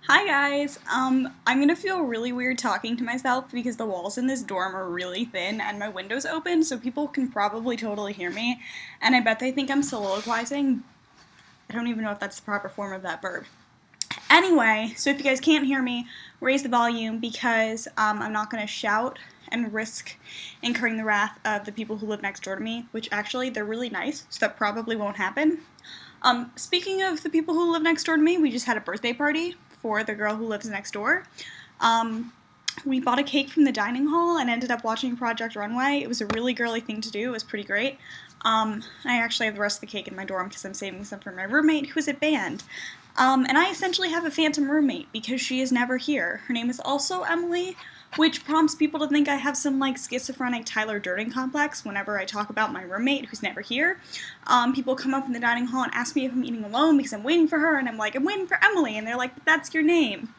Hi guys! I'm gonna feel really weird talking to myself because the walls in this dorm are really thin and my window's open, so people can probably totally hear me, and I bet they think I'm soliloquizing. I don't even know if that's the proper form of that verb. Anyway, so if you guys can't hear me, raise the volume because I'm not gonna shout and risk incurring the wrath of the people who live next door to me, which actually they're really nice, so that probably won't happen. Speaking of the people who live next door to me, we just had a birthday party for the girl who lives next door. We bought a cake from the dining hall and ended up watching Project Runway. It was a really girly thing to do. It was pretty great. I actually have the rest of the cake in my dorm because I'm saving some for my roommate who is at band. And I essentially have a phantom roommate because she is never here. Her name is also Emily, which prompts people to think I have some like schizophrenic Tyler Durden complex whenever I talk about my roommate who's never here. People come up in the dining hall and ask me if I'm eating alone because I'm waiting for her, and I'm like, I'm waiting for Emily, and they're like, that's your name.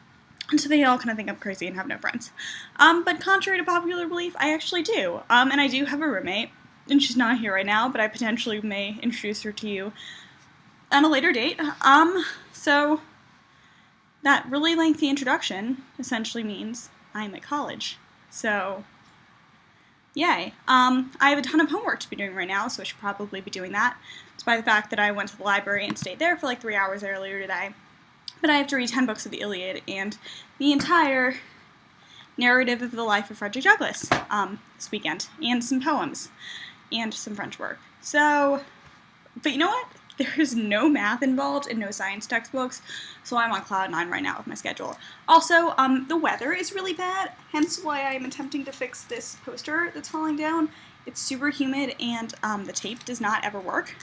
And so they all kind of think I'm crazy and have no friends. But contrary to popular belief, I actually do. And I do have a roommate, and she's not here right now, but I potentially may introduce her to you on a later date. So that really lengthy introduction essentially means I'm at college. So, yay. I have a ton of homework to be doing right now, so I should probably be doing that, despite the fact that I went to the library and stayed there for like 3 hours earlier today. But I have to read 10 books of the Iliad and the entire narrative of the life of Frederick Douglass this weekend, and some poems, and some French work. So, but you know what? There's no math involved and no science textbooks, so I'm on cloud 9 right now with my schedule. Also, the weather is really bad, hence why I am attempting to fix this poster that's falling down. It's super humid and the tape does not ever work.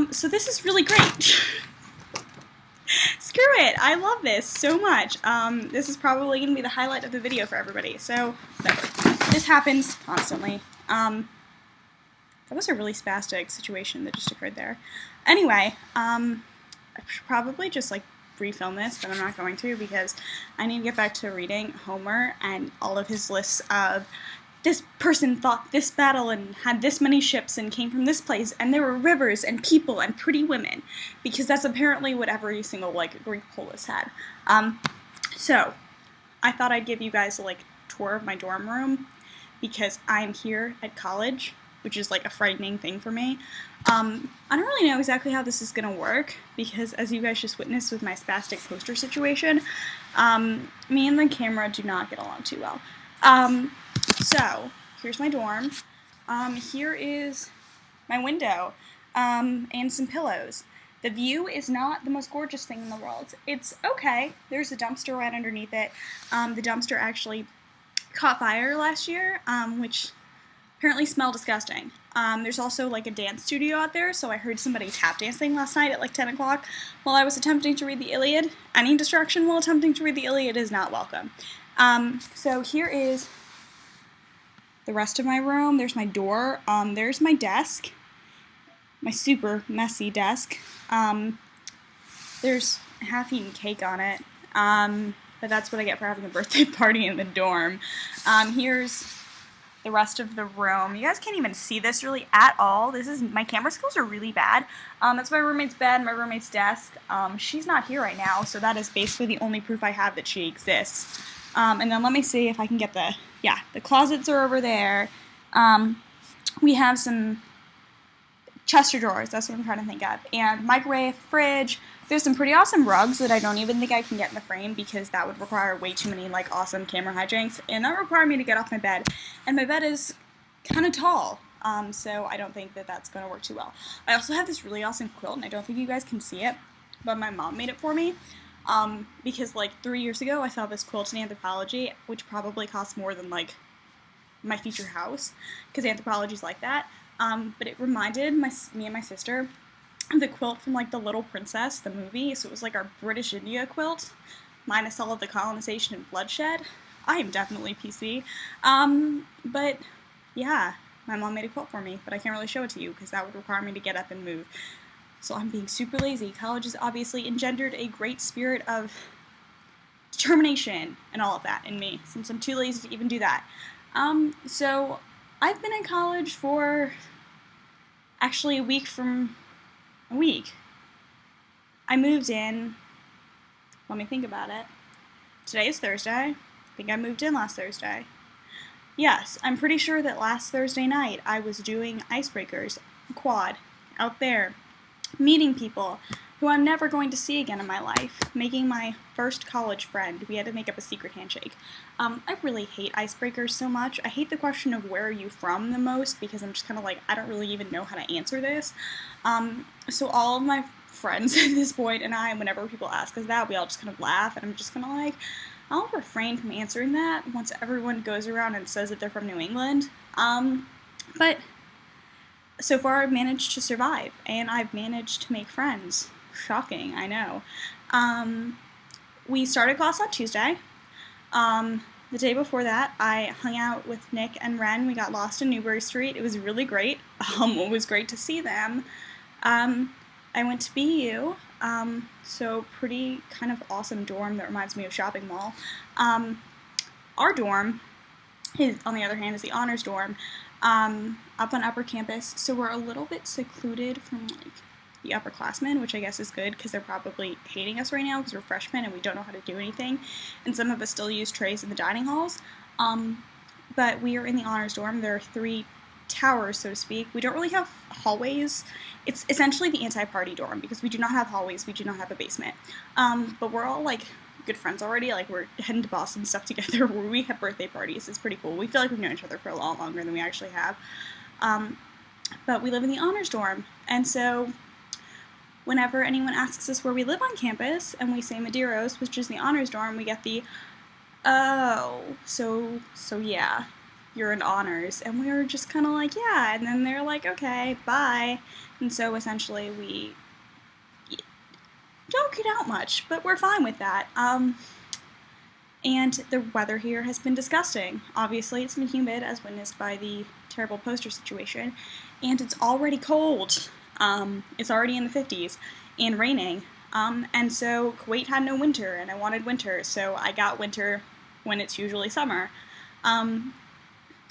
So this is really great. Screw it! I love this so much. This is probably going to be the highlight of the video for everybody, so whatever. This happens constantly. That was a really spastic situation that just occurred there. Anyway, I should probably just like refilm this, but I'm not going to because I need to get back to reading Homer and all of his lists of this person fought this battle and had this many ships and came from this place and there were rivers and people and pretty women, because that's apparently what every single like Greek polis had. So I thought I'd give you guys a like tour of my dorm room because I'm here at college, which is like a frightening thing for me. I don't really know exactly how this is gonna work because, as you guys just witnessed with my spastic poster situation, me and the camera do not get along too well. So here's my dorm. Here is my window, and some pillows. The view is not the most gorgeous thing in the world. It's okay. There's a dumpster right underneath it. The dumpster actually caught fire last year, which apparently smell disgusting. There's also like a dance studio out there, so I heard somebody tap dancing last night at like 10 o'clock while I was attempting to read the Iliad. Any distraction while attempting to read the Iliad is not welcome. So here is the rest of my room. There's my door. There's my desk. My super messy desk. There's half-eaten cake on it. But that's what I get for having a birthday party in the dorm. Here's the rest of the room. You guys can't even see this really at all. My camera skills are really bad. That's my roommate's bed, my roommate's desk. She's not here right now, so that is basically the only proof I have that she exists. And then let me see if I can get the closets are over there. We have some chest of drawers, that's what I'm trying to think of, and microwave, fridge. There's some pretty awesome rugs that I don't even think I can get in the frame because that would require way too many like awesome camera hijinks, and that would require me to get off my bed, and my bed is kind of tall, so I don't think that that's going to work too well. I also have this really awesome quilt, and I don't think you guys can see it, but my mom made it for me, because like 3 years ago I saw this quilt in Anthropology, which probably cost more than like my future house, because Anthropology's like that. But it reminded me and my sister of the quilt from like The Little Princess, the movie. So it was like our British India quilt, minus all of the colonization and bloodshed. I am definitely PC. But yeah, my mom made a quilt for me, but I can't really show it to you because that would require me to get up and move. So I'm being super lazy. College has obviously engendered a great spirit of determination and all of that in me, since I'm too lazy to even do that. So I've been in college for actually a week. I moved in Let me think about it. Today is Thursday. I think I moved in last Thursday. Yes, I'm pretty sure that last Thursday night I was doing icebreakers, quad, out there, meeting people who I'm never going to see again in my life, making my first college friend. We had to make up a secret handshake. I really hate icebreakers so much. I hate the question of where are you from the most because I'm just kind of like, I don't really even know how to answer this. So all of my friends at this point and I, whenever people ask us that, we all just kind of laugh, and I'm just kind of like, I'll refrain from answering that once everyone goes around and says that they're from New England. But so far I've managed to survive, and I've managed to make friends. Shocking, I know. We started class on Tuesday. The day before that, I hung out with Nick and Ren. We got lost in Newbury Street. It was really great. It was great to see them. I went to BU, so pretty kind of awesome dorm that reminds me of shopping mall. Our dorm, on the other hand, is the honors dorm, up on upper campus, so we're a little bit secluded from, like, the upperclassmen, which I guess is good because they're probably hating us right now because we're freshmen and we don't know how to do anything, and some of us still use trays in the dining halls. But we are in the honors dorm. There are 3 towers, so to speak. We don't really have hallways. It's essentially the anti-party dorm because we do not have hallways, we do not have a basement. But we're all, like, good friends already. Like, we're heading to Boston stuff together where we have birthday parties. It's pretty cool. We feel like we've known each other for a lot longer than we actually have. But we live in the honors dorm, and so whenever anyone asks us where we live on campus and we say Madeiros, which is the honors dorm, we get the, oh, so yeah, you're in honors. And we were just kind of like, yeah, and then they're like, okay, bye. And so essentially we don't get out much, but we're fine with that. And the weather here has been disgusting. Obviously, it's been humid, as witnessed by the terrible poster situation, and it's already cold. It's already in the 50s and raining. And so Kuwait had no winter, and I wanted winter, so I got winter when it's usually summer.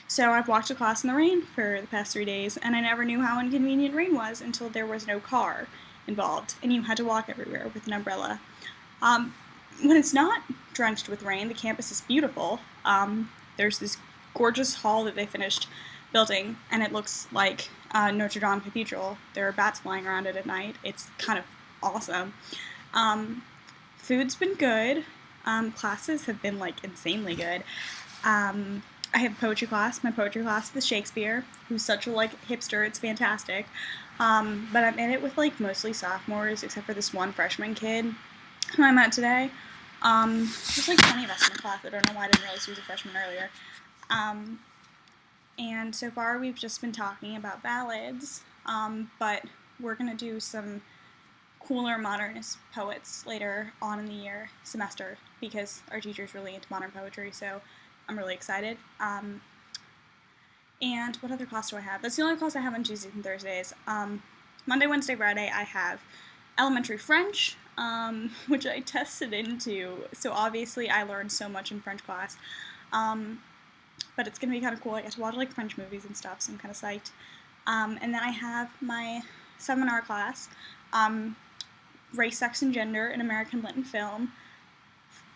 So I've walked to class in the rain for the past 3 days, and I never knew how inconvenient rain was until there was no car involved, and you had to walk everywhere with an umbrella. When it's not drenched with rain, the campus is beautiful. There's this gorgeous hall that they finished building, and it looks like Notre Dame Cathedral. There are bats flying around it at night. It's kind of awesome. Food's been good. Classes have been, like, insanely good. I have poetry class. My poetry class with Shakespeare, who's such a, like, hipster. It's fantastic. But I'm in it with, like, mostly sophomores, except for this one freshman kid who I met today. There's like 20 of us in the class. I don't know why I didn't realize he was a freshman earlier. And so far we've just been talking about ballads, but we're going to do some cooler modernist poets later on in the semester, because our teacher's really into modern poetry, so I'm really excited. And what other class do I have? That's the only class I have on Tuesdays and Thursdays. Monday, Wednesday, Friday, I have elementary French, which I tested into, so obviously I learned so much in French class. But it's going to be kind of cool. I get to watch, like, French movies and stuff, so I'm kind of psyched. And then I have my seminar class, Race, Sex, and Gender in American Lit and Film.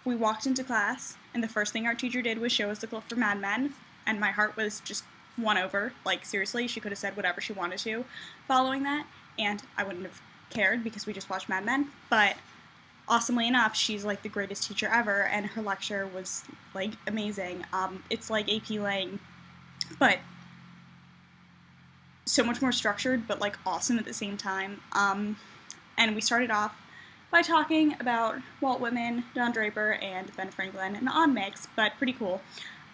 We walked into class, and the first thing our teacher did was show us the clip for Mad Men, and my heart was just won over. Like, seriously, she could have said whatever she wanted to following that, and I wouldn't have cared because we just watched Mad Men, but awesomely enough, she's, like, the greatest teacher ever, and her lecture was, like, amazing. It's like AP Lang, but so much more structured, but, like, awesome at the same time. And we started off by talking about Walt Whitman, Don Draper, and Ben Franklin, an odd mix, but pretty cool.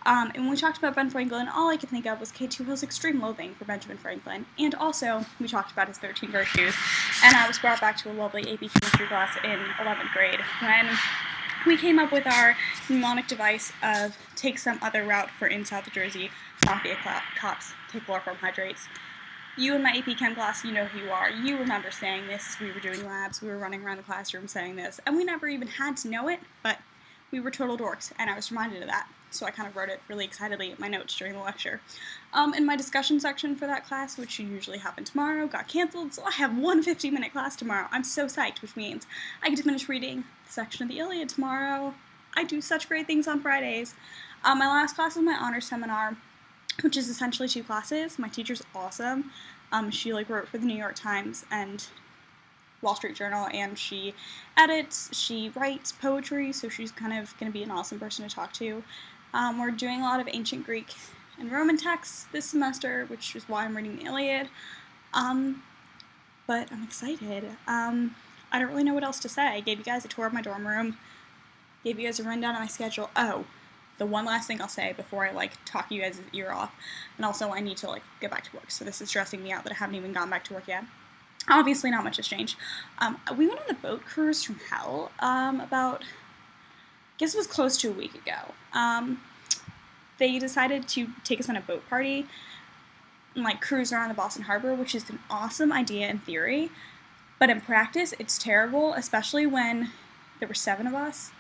And when we talked about Ben Franklin, all I could think of was K2 Hill's extreme loathing for Benjamin Franklin. And also, we talked about his 13 virtues, and I was brought back to a lovely AP chemistry class in 11th grade when we came up with our mnemonic device of take some other route for in South Jersey, mafia cops, take chloroform hydrates. You in my AP Chem class, you know who you are. You remember saying this as we were doing labs. We were running around the classroom saying this, and we never even had to know it, but we were total dorks, and I was reminded of that. So I kind of wrote it really excitedly in my notes during the lecture. And my discussion section for that class, which should usually happen tomorrow, got canceled, so I have one 50-minute class tomorrow. I'm so psyched, which means I get to finish reading section of the Iliad tomorrow. I do such great things on Fridays. My last class is my honors seminar, which is essentially 2 classes. My teacher's awesome. She wrote for the New York Times and Wall Street Journal, and she edits, she writes poetry, so she's kind of going to be an awesome person to talk to. We're doing a lot of ancient Greek and Roman texts this semester, which is why I'm reading the Iliad. But I'm excited. I don't really know what else to say. I gave you guys a tour of my dorm room, gave you guys a rundown of my schedule. Oh, the one last thing I'll say before I talk you guys' ear off, and also I need to get back to work, so this is stressing me out that I haven't even gone back to work yet. Obviously not much has changed. We went on the boat cruise from hell about, I guess it was close to a week ago. They decided to take us on a boat party and cruise around the Boston Harbor, which is an awesome idea in theory, but in practice it's terrible, especially when there were 7 of us.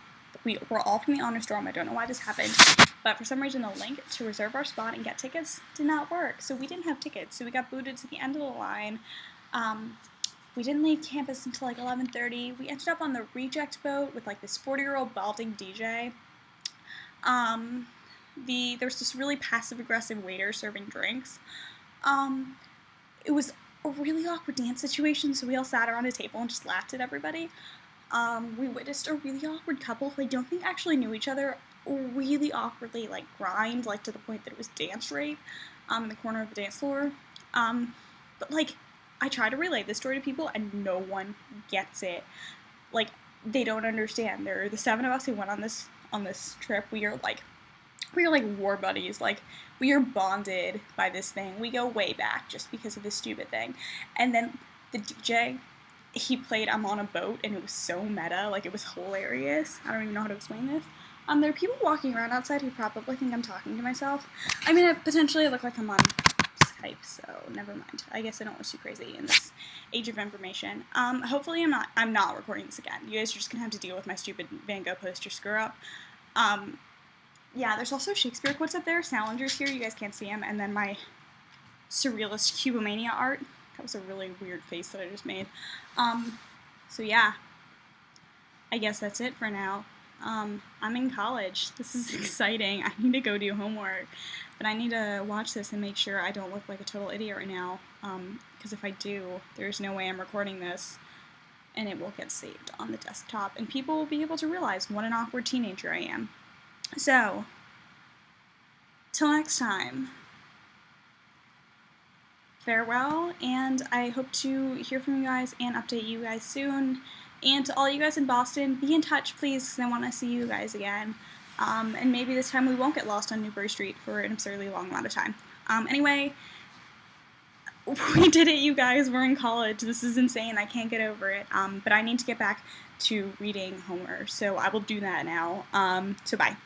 We were all from the honors dorm. I don't know why this happened, but for some reason the link to reserve our spot and get tickets did not work, so we didn't have tickets, so we got booted to the end of the line. We didn't leave campus until 11:30. We ended up on the reject boat with this 40-year-old balding DJ. There was this really passive-aggressive waiter serving drinks. It was a really awkward dance situation, so we all sat around a table and just laughed at everybody. We witnessed a really awkward couple who I don't think actually knew each other really awkwardly grind to the point that it was dance rape in the corner of the dance floor. But I try to relay this story to people and no one gets it. They don't understand. There are the 7 of us who went on this trip. We are war buddies. We are bonded by this thing. We go way back just because of this stupid thing. And then the DJ, he played I'm on a Boat, and it was so meta. It was hilarious. I don't even know how to explain this. There are people walking around outside who probably think I'm talking to myself. I mean, potentially I look like I'm on Skype, so never mind. I guess I don't look too crazy in this age of information. Hopefully I'm not recording this again. You guys are just gonna have to deal with my stupid Van Gogh poster screw up. Yeah, there's also Shakespeare quotes up there. Salinger's here, you guys can't see him, and then my surrealist Cubomania art. That was a really weird face that I just made. So yeah, I guess that's it for now. I'm in college. This is exciting. I need to go do homework, but I need to watch this and make sure I don't look like a total idiot right now, because if I do, there's no way I'm recording this, and it will get saved on the desktop, and people will be able to realize what an awkward teenager I am. So, till next time, farewell, and I hope to hear from you guys and update you guys soon. And to all you guys in Boston, be in touch, please, because I want to see you guys again. And maybe this time we won't get lost on Newbury Street for an absurdly long amount of time. Anyway, we did it, you guys. We're in college. This is insane. I can't get over it. But I need to get back to reading Homer, so I will do that now. So bye.